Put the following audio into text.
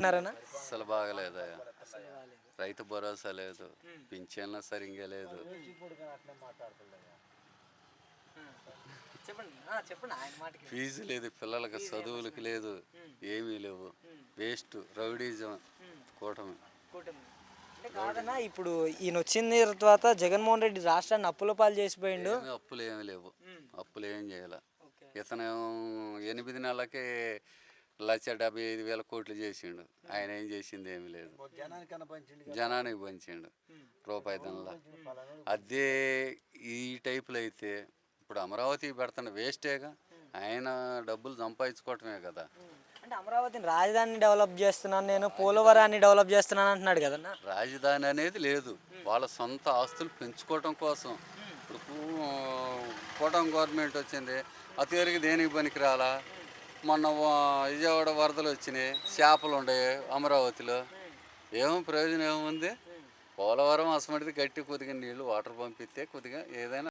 ఉన్నారనా? అసలు బాగలేదయ్యా. రైతు భరోసా లేదు, పింఛన్లు సరిగ్గా లేదు. చెప్పండి చెప్పండి ఆయన మాటకి. ఫీజు లేదు, పిల్లలకి చదువులకి లేదు, ఏమీ లేవు. వేస్ట్ రౌడీజం కూటమి. కూటమి అంటే కాదన్నా, ఇప్పుడు ఈయన వచ్చిన తర్వాత జగన్మోహన్ రెడ్డి రాష్ట్రాన్ని అప్పుల పాలు చేసిపోయిండు. అప్పులు ఏమి లేవు, అప్పులు ఏం చేయాల. ఇతను 8 నెలలకే 1,75,000 కోట్లు చేసిండు. ఆయన ఏం చేసింది ఏమి లేదు, జనానికి పంచిండు రూపాయి ధనలా. అదే ఈ టైపులో అయితే ఇప్పుడు అమరావతి పెడుతున్న వేస్టేగా, ఆయన డబ్బులు సంపాదించుకోవటమే కదా. అంటే అమరావతిని రాజధానిని డెవలప్ చేస్తున్నాను, నేను పోలవరాన్ని డెవలప్ చేస్తున్నాను అంటున్నాడు కదన్నా. రాజధాని అనేది లేదు, వాళ్ళ సొంత ఆస్తులు పెంచుకోవటం కోసం. ఇప్పుడు కూటమి గవర్నమెంట్ వచ్చింది, అతివరకు దేనికి పనికి రాలా. మొన్న విజయవాడ వరదలు వచ్చినాయి, చేపలు ఉండే అమరావతిలో, ప్రయోజనం ఏముంది? పోలవరం అసమటిది కట్టి కొద్దిగా నీళ్లు వాటర్ పంపిస్తే కొద్దిగా ఏదైనా